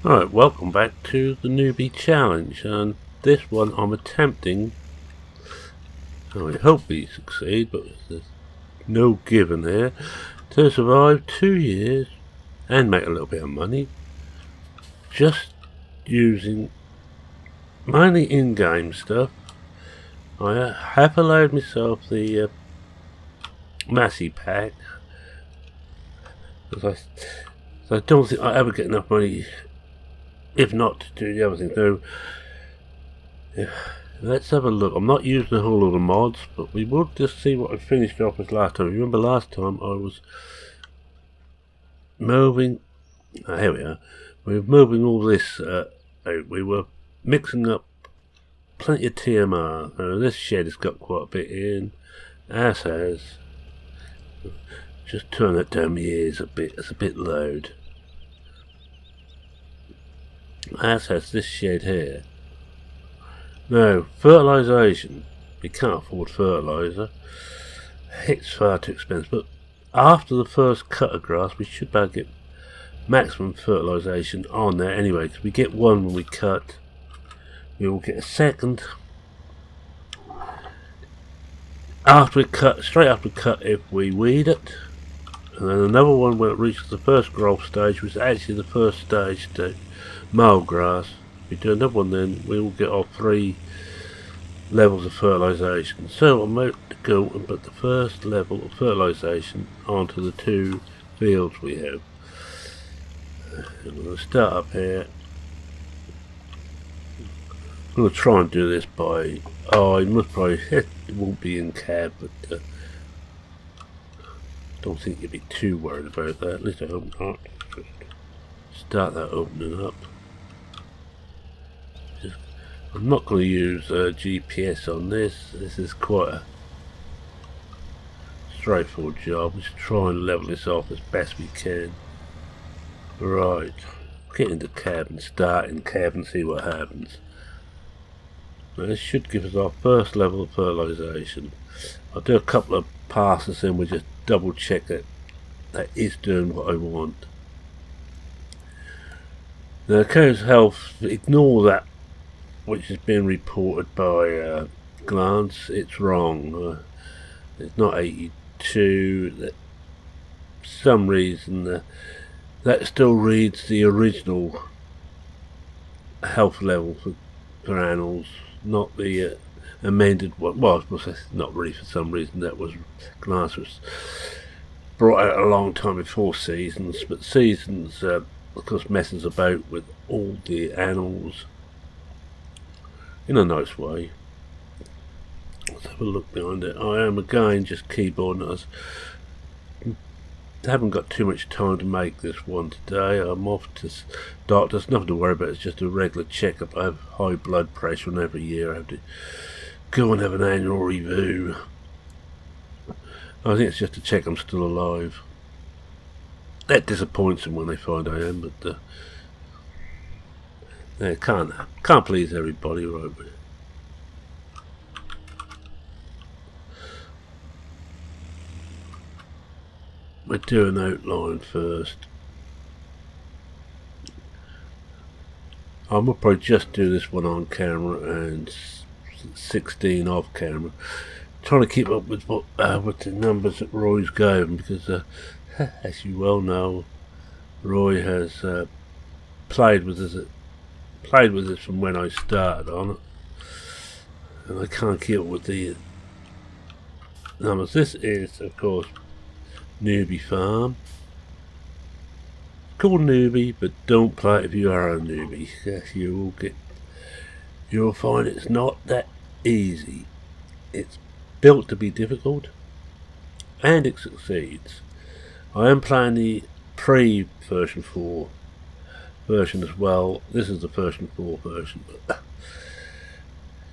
Alright, welcome back to the Newbie Challenge, and this one I'm attempting, I hope we succeed, but there's no given here, to survive 2 years and make a little bit of money just using mainly in-game stuff. I have allowed myself the Massey pack, because I don't think I ever get enough money, if not to do the other thing. So yeah, let's have a look. I'm not using a whole lot of mods, but we will just see what I finished off with last time. Remember last time I was moving, here we are, we were moving all this out. We were mixing up plenty of TMR. This shed has got quite a bit in, as has, just turn that down my ears a bit, it's a bit loud, as has this shed here. Now, fertilisation, we can't afford fertiliser, it's far too expensive, but after the first cut of grass we should be able to get maximum fertilisation on there anyway, because we get one when we cut, we will get a second after we cut, straight after we cut if we weed it, and then another one when it reaches the first growth stage, which is actually the first stage to mow grass. If we do another one, then we will get our 3 levels of fertilisation. So I'm about to go and put the first level of fertilisation onto the 2 fields we have. I'm going to start up here. I'm going to try and do this by, I must probably, it won't be in cab, but don't think you'd be too worried about that, at least I hope not. Just start that opening up. I'm not going to use GPS on this. This is quite a straightforward job. Let's try and level this off as best we can. Right, get into cab and start in cab and see what happens. Now this should give us our first level of fertilisation. I'll do a couple of passes and we'll just double check that that is doing what I want. Now cow's health, ignore that which has been reported by Glance. It's wrong. It's not 82. That for some reason that still reads the original health level for animals, not the amended one. Well, I suppose not really, for some reason that was Glance was brought out a long time before Seasons, but Seasons of course messes about with all the animals in a nice way. Let's have a look behind it. I am again just keyboarding. I haven't got too much time to make this one today. I'm off to doctors, nothing to worry about, it's just a regular checkup. I have high blood pressure and every year I have to go and have an annual review. I think it's just to check I'm still alive. That disappoints them when they find I am, but yeah, can't please everybody, right? We'll do an outline first. I'm gonna probably just do this one on camera and 16 off camera, trying to keep up with what with the numbers that Roy's going, because as you well know, Roy has played with us from when I started on it, and I can't keep up with the numbers. This is, of course, Newbie Farm. Called Newbie, but don't play it if you are a newbie. Yes, you'll find it's not that easy. It's built to be difficult, and it succeeds. I am playing the pre-version 4 version as well. This is the version 4 version, but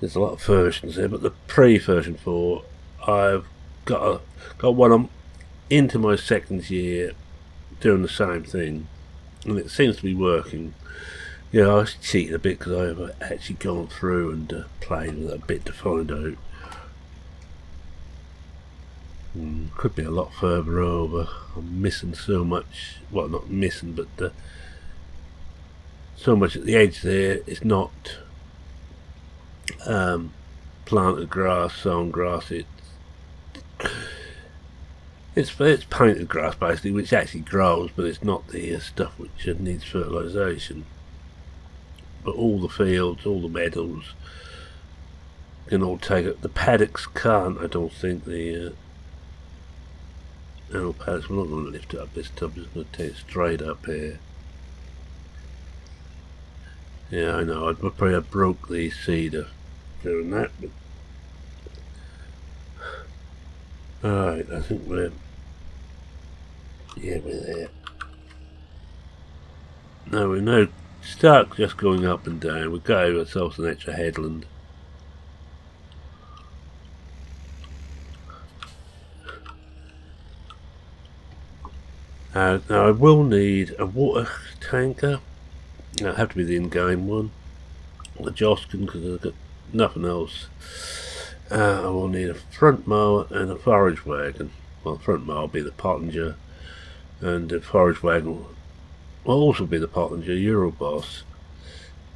there's a lot of versions here, but the pre-version 4, I've got one. I'm into my 2nd year doing the same thing, and it seems to be working. Yeah, I was cheating a bit because I have actually gone through and played with it a bit to find out. Could be a lot further over. I'm missing so much. Well, not missing, but so much at the edge there. It's not planted grass, sown grass. It's painted grass basically, which actually grows, but it's not the stuff which needs fertilisation. But all the fields, all the meadows can all take it. The paddocks can't, I don't think. The paddocks, we're not going to lift it up this time, I'm just going to take it straight up here. Yeah, I know, I'd probably have broke the cedar doing that, but alright, I think we're there. No, we're no stuck just going up and down. We've got ourselves an extra headland. Now I will need a water tanker. It'll have to be the in-game one. The Joskin, because I've got nothing else. I will need a front mower and a forage wagon. Well, the front mower will be the Pottinger, and the forage wagon will also be the Pottinger Euroboss.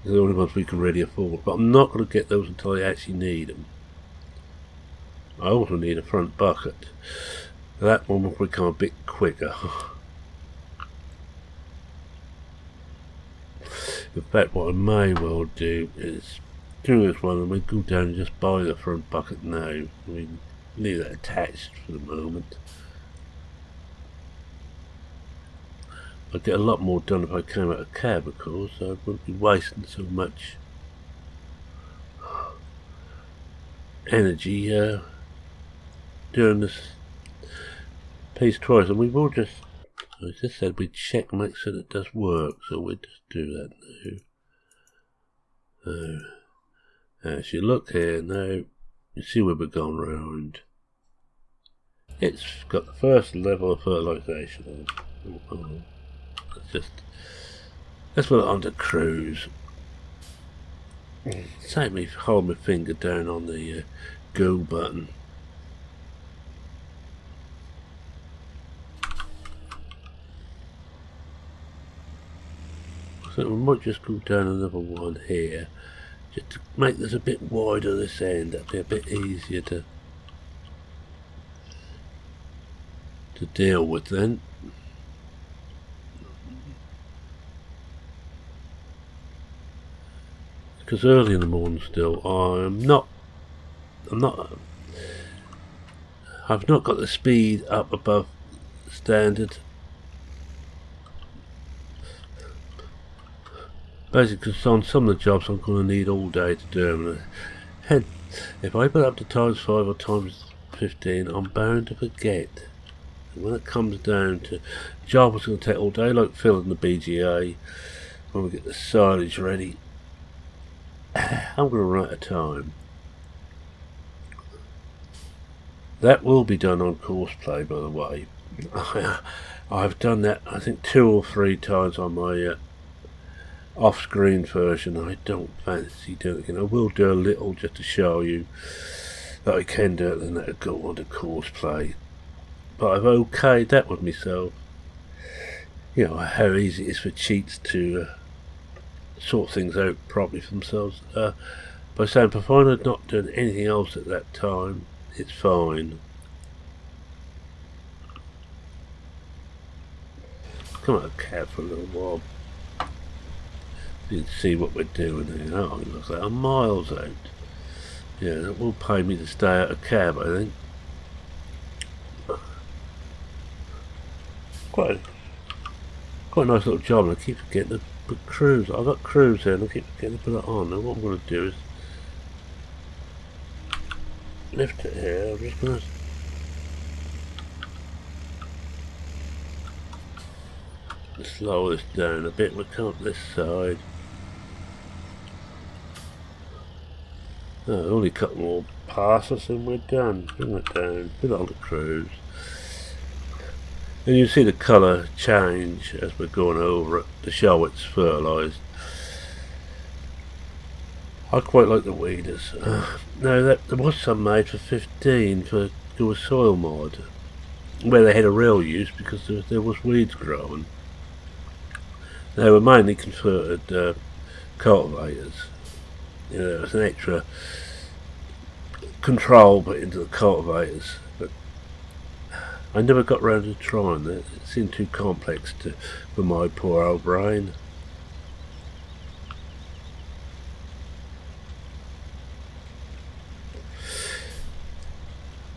They're the only ones we can really afford, but I'm not going to get those until I actually need them. I also need a front bucket. That one will become a bit quicker. In fact, what I may well do is do this one and we go down and just buy the front bucket now. We leave that attached for the moment. I'd get a lot more done if I came out of cab, of course, so I wouldn't be wasting so much energy doing this piece twice. And we will just, I just said we'd check, make sure it does work, so we'll just do that now. As you look here now, you see where we're going round. It's got the first level of fertilisation. Let's put it on to cruise. Save me hold my finger down on the go button. So we might just go down another one here, just to make this a bit wider this end. That'd be a bit easier to deal with then. Because early in the morning still, I've not got the speed up above standard. Basically, because on some of the jobs I'm going to need all day to do them. And if I put up to times 5 or times 15, I'm bound to forget. And when it comes down to job that's going to take all day, like filling the BGA, when we get the silage ready, I'm going to run out of time. That will be done on course play, by the way. I've done that, I think, 2 or 3 times on my off-screen version. I don't fancy doing it again. I will do a little just to show you that I can do it, and that'll go on to course play. But I've okayed that with myself. You know how easy it is for cheats to sort things out properly for themselves. By saying, provided not doing anything else at that time, it's fine. Come on, cab, for a little while. You can see what we're doing here. Oh, it looks like I'm miles out. Yeah, that will pay me to stay out of cab, I think. Quite a nice little job, and I keep forgetting to put cruise. I've got cruise here, and I keep forgetting to put it on. Now what I'm going to do is lift it here. I'm just going to slow this down a bit. We'll come up this side. Oh, only a couple more passes and we're done. Bring it down, put it on the cruise. And you see the colour change as we're going over it to show it's fertilised. I quite like the weeders. Now there was some made for 15 for do a soil mod, where they had a real use because there was weeds growing. They were mainly converted cultivators. You know, there was an extra control put into the cultivators, but I never got round to trying it. It seemed too complex for my poor old brain.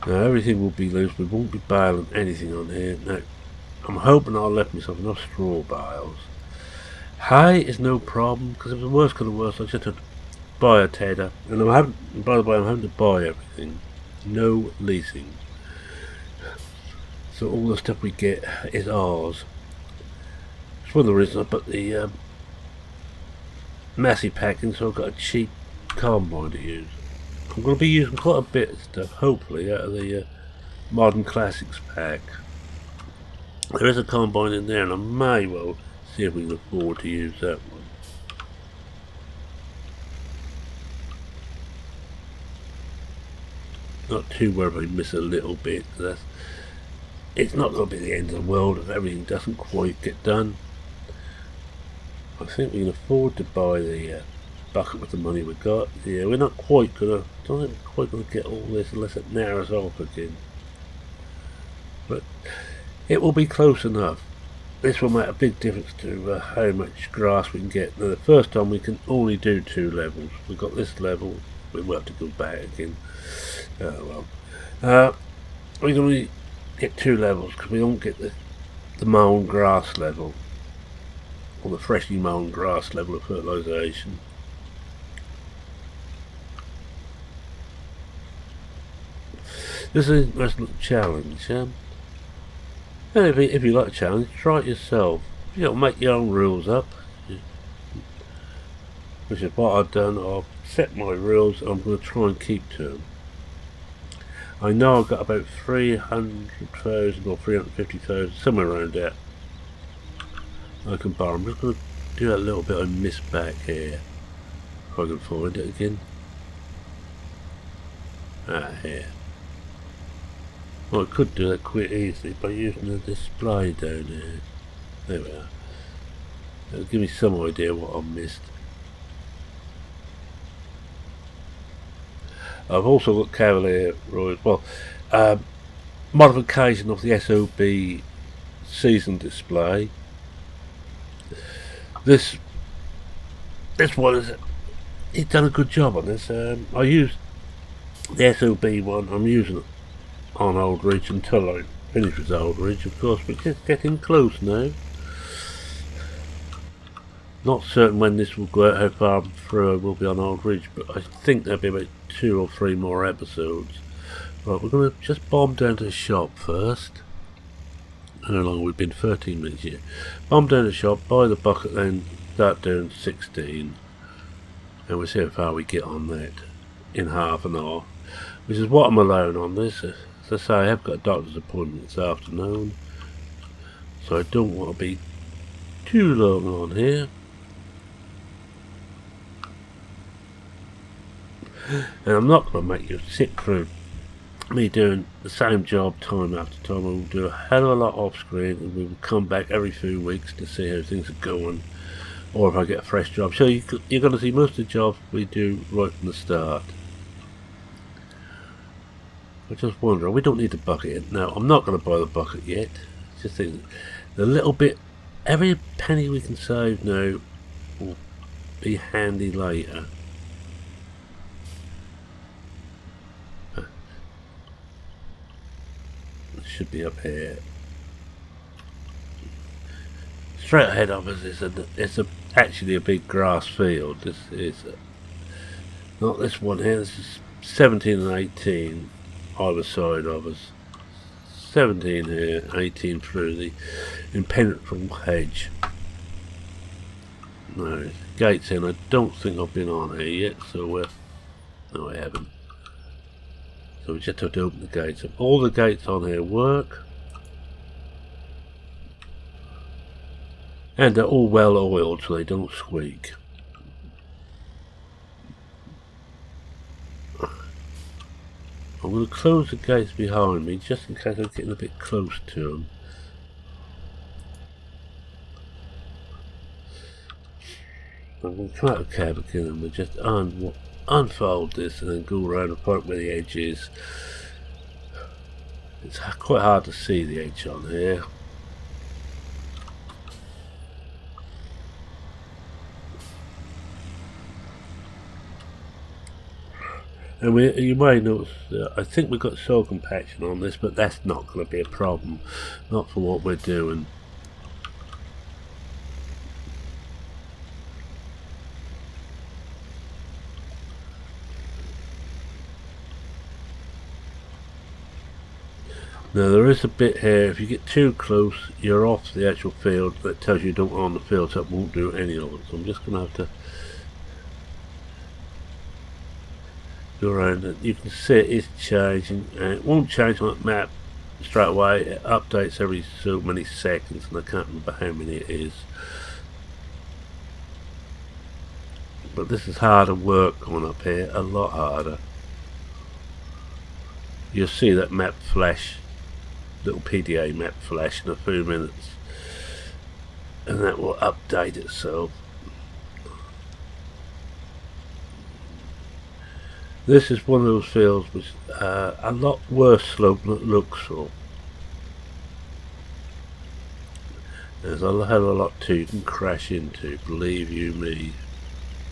Now everything will be loose, we won't be baling anything on here. Now, I'm hoping I'll left myself enough straw bales. Hay is no problem, because if the worst comes to worst, I just have to buy a tedder. And by the way, I'm having to buy everything. No leasing. So all the stuff we get is ours. It's one of the reasons I put the massy pack in, so I've got a cheap combine to use. I'm going to be using quite a bit of stuff, hopefully, out of the Modern Classics pack. There is a combine in there, and I may well see if we can afford to use that one. Not too worried if I miss a little bit. It's not going to be the end of the world if everything doesn't quite get done. I think we can afford to buy the bucket with the money we got. Yeah, we're not quite gonna. Don't think we're quite gonna get all this unless it narrows off again. But it will be close enough. This will make a big difference to how much grass we can get. Now, the first time we can only do 2 levels. We've got this level. We will have to go back again. Oh well. We can only get 2 levels because we don't get the mown grass level, or the freshly mown grass level of fertilisation. This is a nice little challenge. And if you like a challenge, try it yourself. You know, make your own rules up, which is what I've done. I've set my rules and I'm going to try and keep to them. I know I've got about 300,000 or 350,000, somewhere around that I can borrow. I'm just going to do that little bit I missed back here, if I can find it again. Here. Well, I could do that quite easily by using the display down there. There we are. That'll give me some idea what I missed. I've also got Cavalier modification of the SOB season display. This one he's done a good job on this. I used the SOB one. I'm using it on Old Ridge until I finish with Old Ridge, of course, but it's getting close now. Not certain when this will go out, how far through I will be on Old Ridge, but I think there'll be about 2 or 3 more episodes. Right, we're going to just bomb down to the shop first. How long we've been? 13 minutes here. Bomb down to the shop, buy the bucket, then start doing 16. And we'll see how far we get on that in half an hour. Which is what I'm alone on this. As I say, I have got a doctor's appointment this afternoon, so I don't want to be too long on here. And I'm not going to make you sit through me doing the same job time after time. I will do a hell of a lot off screen, and we will come back every few weeks to see how things are going, or if I get a fresh job. So you're going to see most of the jobs we do right from the start. I just wonder, we don't need the bucket. No, I'm not going to buy the bucket yet. Just think, the little bit, every penny we can save now will be handy later. It should be up here. Straight ahead of us is actually a big grass field. This is not this one here. This is 17 and 18. Either side of us. 17 here, 18 through the impenetrable hedge. No, gates in. I don't think I've been on here yet, so no, I haven't. So we just have to open the gates up. All the gates on here work, and they're all well oiled so they don't squeak. I'm going to close the gates behind me just in case I'm getting a bit close to them. I'm going to come out of cab again and we'll just unfold this and then go around the point where the edge is. It's quite hard to see the edge on here. And you may notice I think we've got soil compaction on this, but that's not going to be a problem, not for what we're doing. Now there is a bit here, if you get too close you're off the actual field. That tells you don't own the field, so it won't do any of it. So I'm just going to have to go around it. You can see it is changing, and it won't change on the map straight away. It updates every so many seconds and I can't remember how many it is. But this is harder work going up here, a lot harder. You'll see that map flash, little PDA map flash in a few minutes, and that will update itself. This is one of those fields with a lot worse slope than it looks for. There's a hell of a lot too you can crash into, believe you me.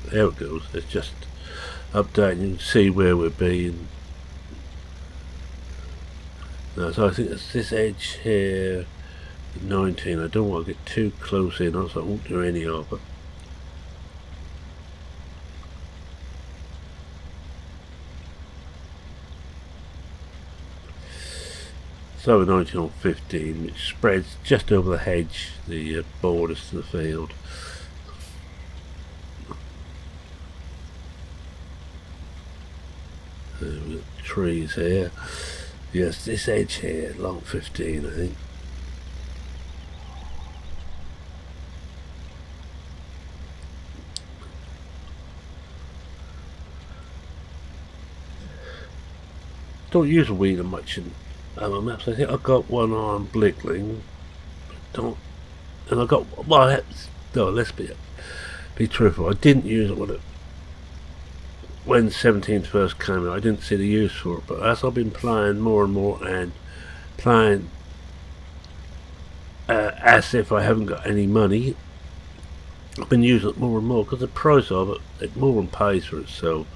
There it goes, it's just updating. You can see where we're being. Now, so I think it's this edge here, 19. I don't want to get too close in, else I won't do any of it. So we're 19 on 15, which spreads just over the hedge, the borders to the field. We've got trees here. Yes, this edge here, long 15 I think. Don't use a weeder much in maps. I think I got one on Blickling. Don't, and I got, well, no, let's be truthful. I didn't use it when 17 first came out. I didn't see the use for it, but as I've been playing more and more and playing as if I haven't got any money, I've been using it more and more because the price of it more than pays for itself,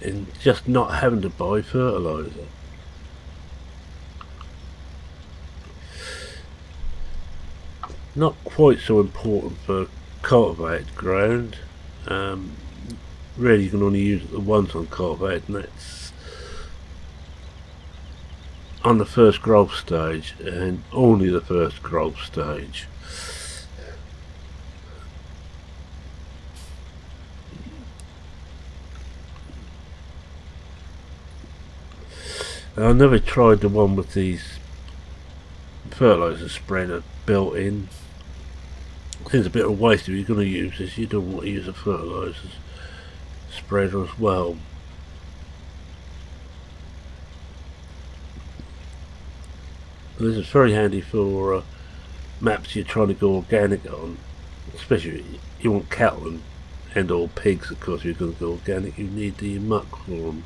and just not having to buy fertiliser. Not quite so important for cultivated ground. Really you can only use it once on cultivated, and that's on the first growth stage, and only the first growth stage. I never tried the one with these fertiliser spreader built in. I think it's a bit of a waste if you're going to use this. You don't want to use a fertiliser spreader as well. This is very handy for maps you're trying to go organic on, especially if you want cattle and or pigs. Of course, if you're going to go organic, you need the muck for them.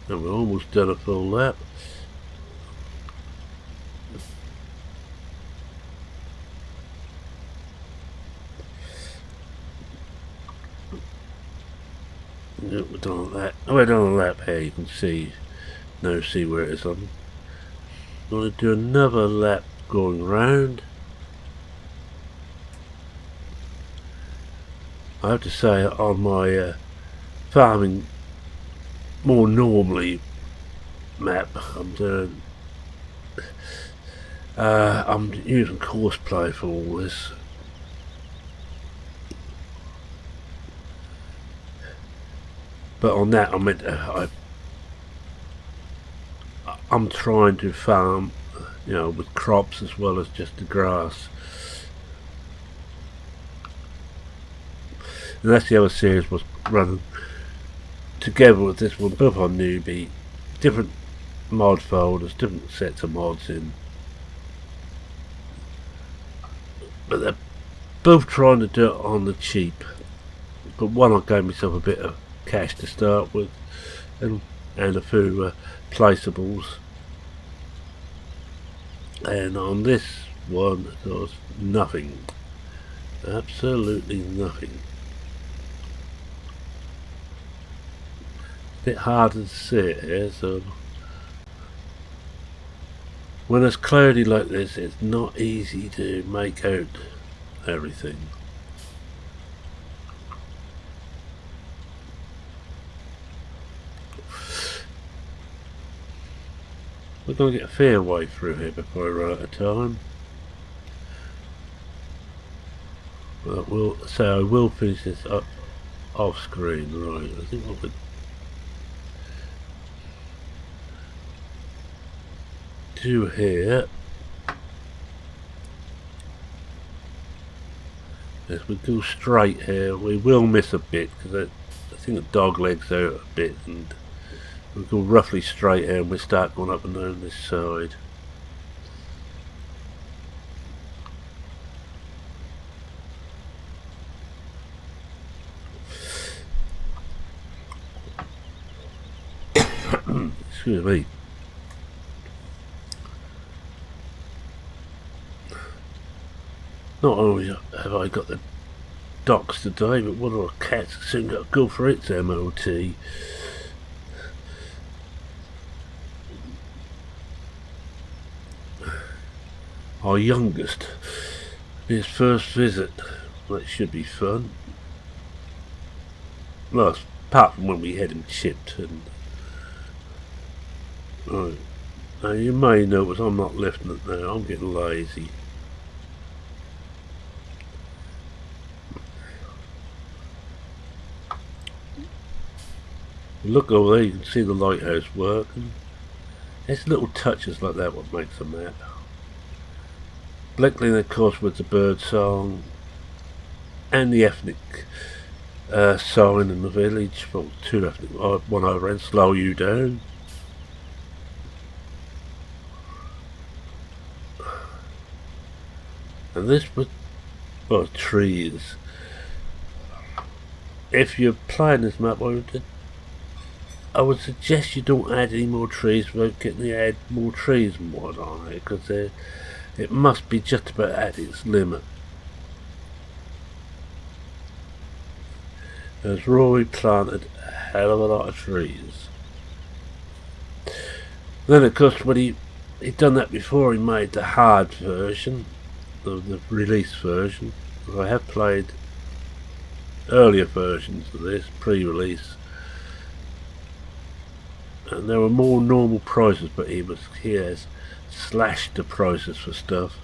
And we're almost done a full lap. Yep, we're done on that. Oh, we're done on a lap here. You can see where it is. I'm going to do another lap going round. I have to say, on my farming more normally map, I'm using courseplay for all this. But on that, I'm trying to farm, with crops as well as just the grass. And that's the other series was running together with this one, both on Newbie, different mod folders, different sets of mods in. but they're both trying to do it on the cheap. But one, I gave myself a bit of cash to start with, and a few placeables. And on this one, there was nothing. Absolutely nothing. A bit harder to see it here, so when it's cloudy like this, it's not easy to make out everything. We're going to get a fair way through here before I run out of time. But I will finish this up off screen, right? I think what we're do here is we go straight here. We will miss a bit because I think the dog legs out a bit, and we go roughly straight here and we start going up and down this side. Excuse me. Not only have I got the docks today, but one of our cats has soon got to go for its MOT. Our youngest, his first visit. That should be fun. Well, apart from when we had him chipped. And right. Now you may notice I'm not lifting it now. I'm getting lazy. Look over there, you can see the lighthouse working. It's little touches like that what makes a map. Blinkling, of course, with the bird song and the ethnic sign in the village. Well, two ethnic, one over and slow you down. And this was, well, trees. If you're playing this map, I would suggest you don't add any more trees without getting to add more trees and what on it, because it must be just about at its limit. As Rory planted a hell of a lot of trees. Then of course when he'd done that before, he made the hard version, the release version. I have played earlier versions of this, pre-release. And there were more normal prices, but he has slashed the prices for stuff.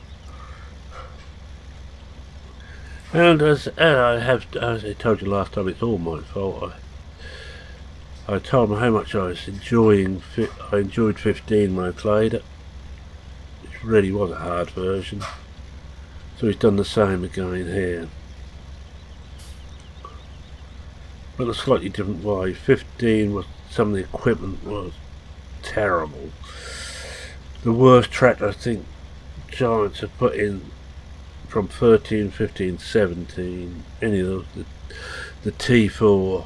And as I told you last time, it's all my fault. I told him how much I was enjoying. I enjoyed 15 when I played it, which really was a hard version. So he's done the same again here, but a slightly different way. 15 was, some of the equipment was terrible. The worst track I think Giants have put in from 13, 15, 17, any of those, the T4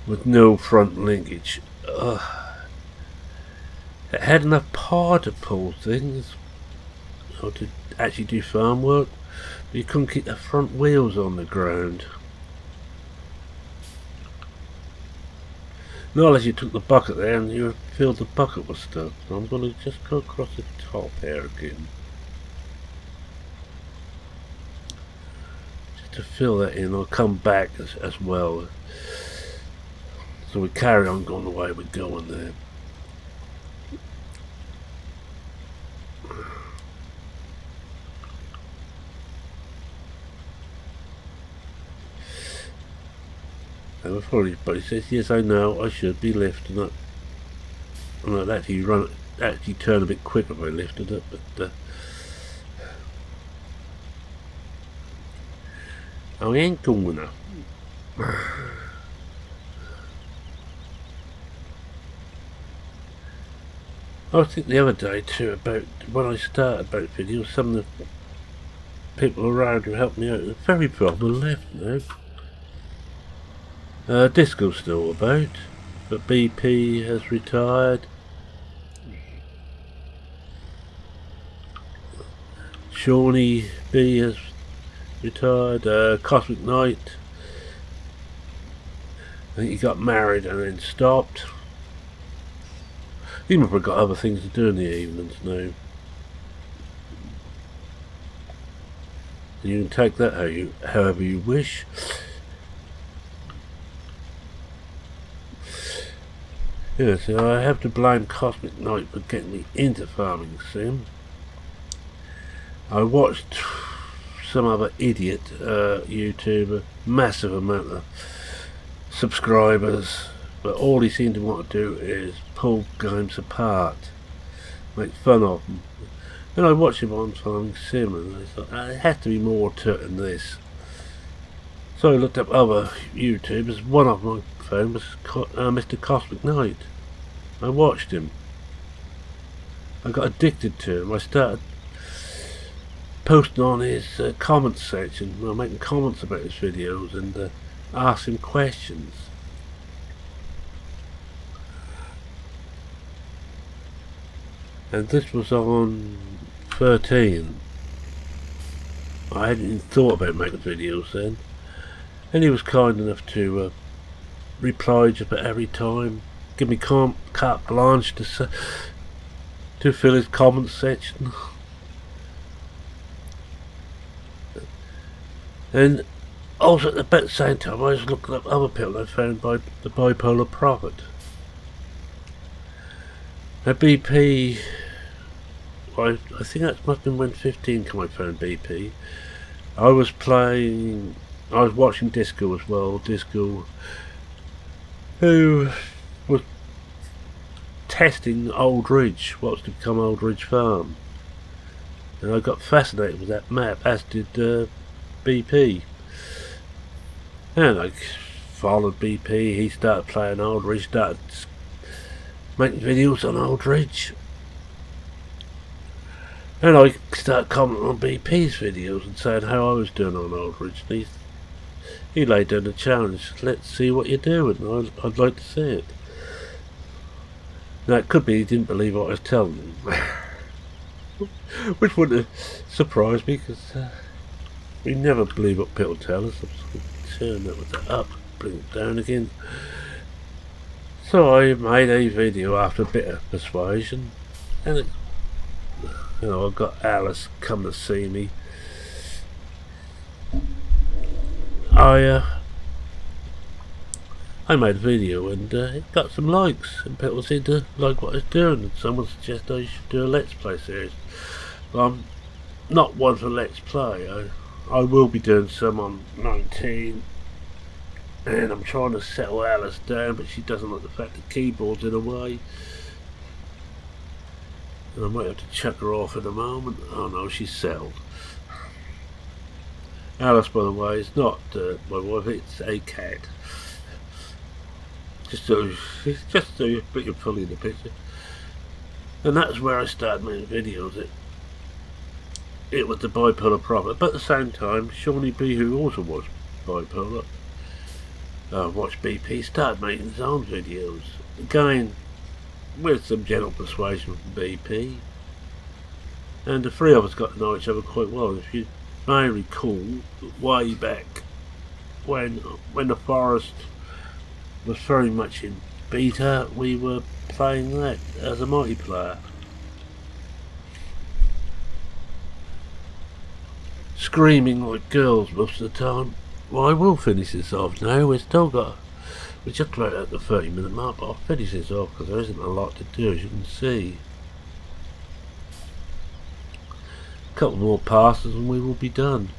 with no front linkage. It had enough power to pull things, or to actually do farm work, but you couldn't keep the front wheels on the ground. Not unless you took the bucket there and you filled the bucket with stuff. So I'm going to just go across the top here again, just to fill that in. I'll come back as well. So we carry on going the way we're going there. And everybody says, yes, I know, I should be lifting it. And I'd actually turn a bit quicker if I lifted it, but I ain't gonna. I think the other day too about when I started about videos, some of the people around who helped me out are very probably left now. Disco's still about, but BP has retired. Shawnee B has retired. Cosmic Knight, I think he got married and then stopped. He must have got other things to do in the evenings now. You can take that however you wish. Yeah, so I have to blame Cosmic Knight for getting me into farming sim. I watched some other idiot YouTuber, massive amount of subscribers, but all he seemed to want to do is pull games apart, make fun of them. And I watched him on farming sim and I thought, there has to be more to it than this. So I looked up other YouTubers. One of my phone was Mr. Cosmic Knight. I watched him. I got addicted to him. I started posting on his comments section, making comments about his videos and asking questions. And this was on 13. I hadn't even thought about making videos then. And he was kind enough to reply just about every time, give me carte blanche to fill his comments section. And also at about the same time I was looking up other people I found by the Bipolar Prophet. Now BP, I think that must have been when 15 came I found BP. I was watching Disco as well. Disco, who was testing Old Ridge, what's to become Old Ridge Farm. And I got fascinated with that map, as did BP. And I followed BP, he started playing Old Ridge, started making videos on Old Ridge. And I started commenting on BP's videos and saying how I was doing on Old Ridge. And he laid down a challenge, let's see what you're doing, I'd like to see it. Now it could be he didn't believe what I was telling him. Which wouldn't have surprised me, because we never believe what people tell us. I'm just going to turn that up, bring it down again. So I made a video after a bit of persuasion, and I got Alice come to see me. I made a video and it got some likes, and people seemed to like what I was doing, and someone suggested I should do a Let's Play series. Well, I'm not one for Let's Play. I will be doing some on 19, and I'm trying to settle Alice down, but she doesn't like the fact the keyboard's in a way. And I might have to chuck her off in a moment. Oh no, she's settled. Alice, by the way, is not my wife, it's a cat. Just so you put your fully in the picture. And that's where I started making videos. It was the Bipolar Prophet, but at the same time, Shawnee B, who also watched Bipolar, watched BP, started making his own videos. Again, with some gentle persuasion from BP. And the three of us got to know each other quite well. If you may recall, way back when the forest was very much in beta, we were playing that as a multiplayer. Screaming like girls most of the time. Well, I will finish this off now. We're just about at the 30-minute mark, but I'll finish this off because there isn't a lot to do, as you can see. A couple more passes and we will be done.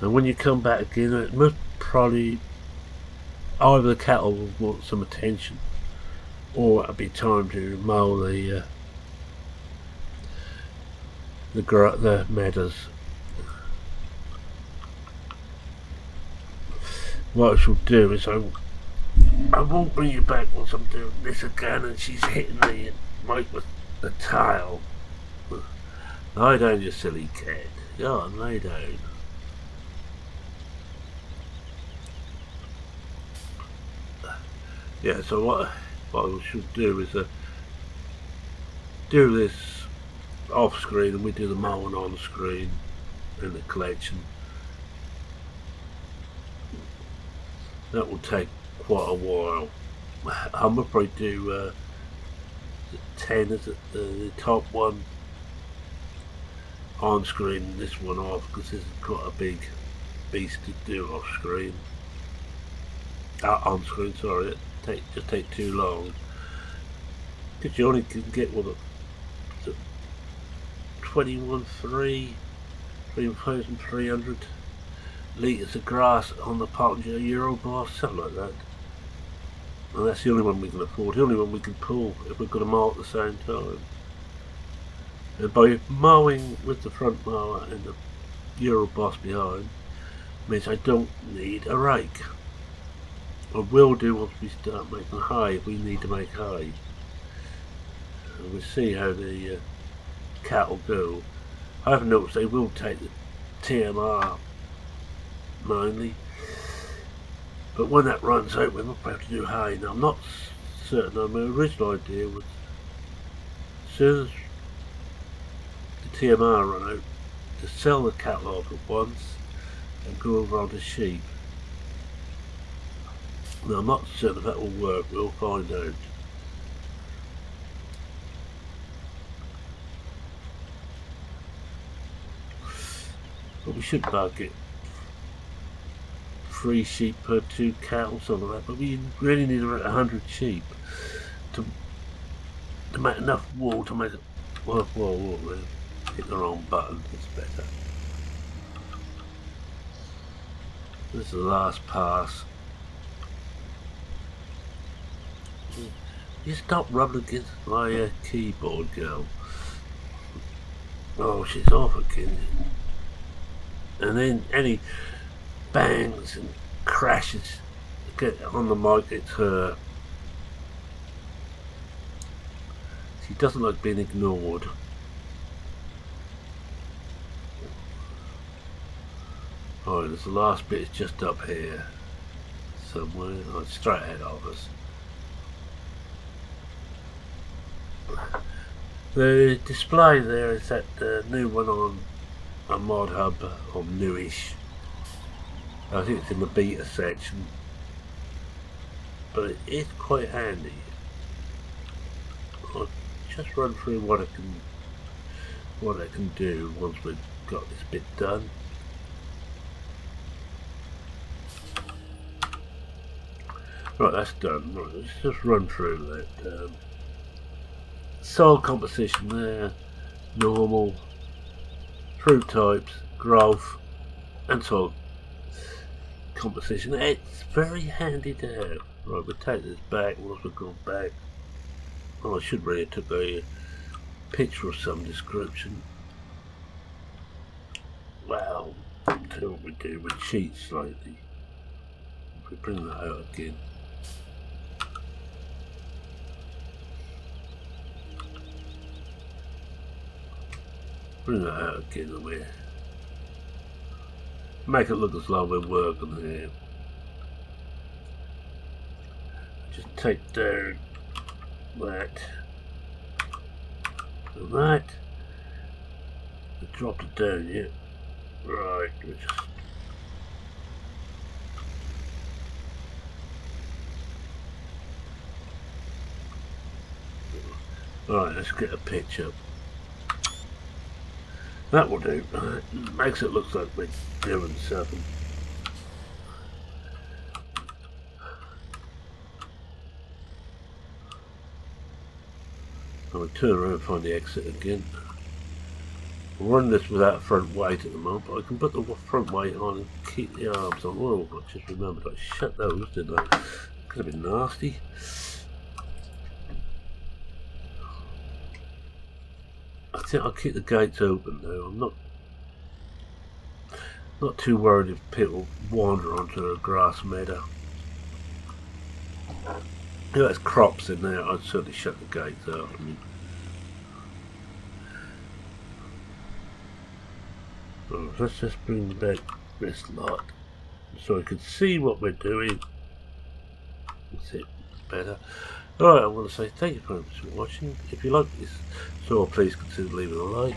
And when you come back again, it must probably either the cattle will want some attention, or it'll be time to mow the meadows. What I shall do is I won't bring you back once I'm doing this again and she's hitting me make the tail. Lie down, you silly cat. Go on, lay down. Yeah, so what I should do is do this off screen, and we do the mowing on screen in the collection. That will take quite a while. I'm gonna probably do 10 as the top one on screen, this one off, because this is quite a big beast to do off screen. On screen, sorry, it just take too long. Because you only can get what 3,300 litres of grass on the part of Euroboss, something like that. And that's the only one we can afford, the only one we can pull if we've got to mow at the same time. And by mowing with the front mower and the Euroboss behind, means I don't need a rake. I will do once we start making hay, if we need to make hay. And we'll see how the cattle go. I've noticed they will take the TMR mainly, but when that runs out we might have to do hay. Now I'm not certain. My original idea was as soon as the TMR run out to sell the cattle off at once and go over onto sheep. Now I'm not certain if that will work, we'll find out. But we should target 3 sheep per 2 cattle, something like that. But we really need around 100 sheep to make enough wool to make it worthwhile wool. Hit the wrong button, it's better. This is the last pass. You stop rubbing against my keyboard, girl. Oh, she's off again. And then any bangs and crashes get on the mic, it's her. She doesn't like being ignored. Oh, there's the last bit is just up here somewhere. Oh, it's straight ahead of us. The display there is that new one on a mod hub, or newish. I think it's in the beta section, but it is quite handy. I'll just run through what I can do once we've got this bit done. Right, that's done. Right, let's just run through that. Soil composition there, normal, fruit types, growth, and soil composition. It's very handy to have. Right, we'll take this back once we've gone back. Oh, I should really have took a picture of some description. Wow, tell what we do, we cheat slightly. If we bring that out again. Bring that out again and we make it look as though we're working here. Just take down that and that. We dropped it down yet. Right, we just right, let's get a picture. That will do. Makes it look like we're doing something. I'll turn around and find the exit again. I'll run this without front weight at the moment, but I can put the front weight on and keep the arms on. Oh, I just remembered I shut those, didn't I? Could have been nasty. I think I'll keep the gates open though. I'm not too worried if people wander onto a grass meadow. If there's crops in there, I'd certainly shut the gates after me. Oh, let's just bring back this lot so I can see what we're doing. That's it better. Alright, I want to say thank you very much for watching. If you like this, so please consider leaving a like.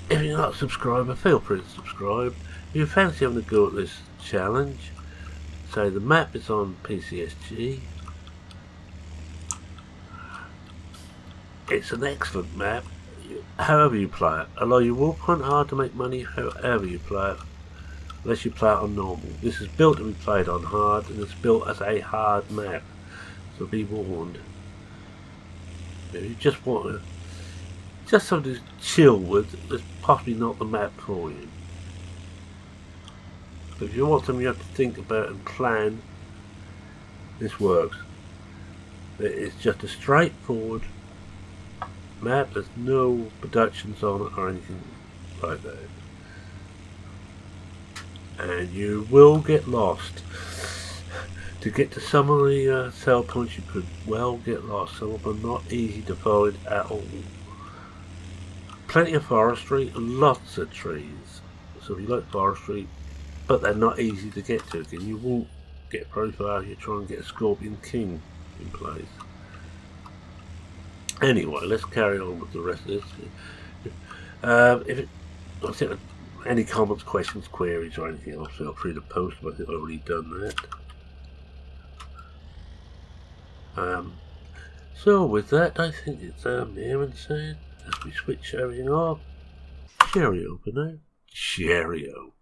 If you're not a subscriber, feel free to subscribe. If you fancy having a go at this challenge, say the map is on PCSG. It's an excellent map, however you play it. Although you will find it hard to make money however you play it, unless you play it on normal. This is built to be played on hard, and it's built as a hard map, so be warned. If you just want to, just something to chill with, it's possibly not the map for you. But if you want something you have to think about and plan, this works. It's just a straightforward map, there's no productions on it or anything like that. And you will get lost. To get to some of the sell points you could well get lost. Some of them are not easy to find at all. Plenty of forestry and lots of trees. So if you like forestry, but they're not easy to get to again. You won't get very far if you try and get a Scorpion King in place. Anyway, let's carry on with the rest of this. I think any comments, questions, queries, or anything else, feel free to post. I think I've already done that. So with that, I think it's Aaron saying, as we switch everything off, cheerio for now. Cheerio.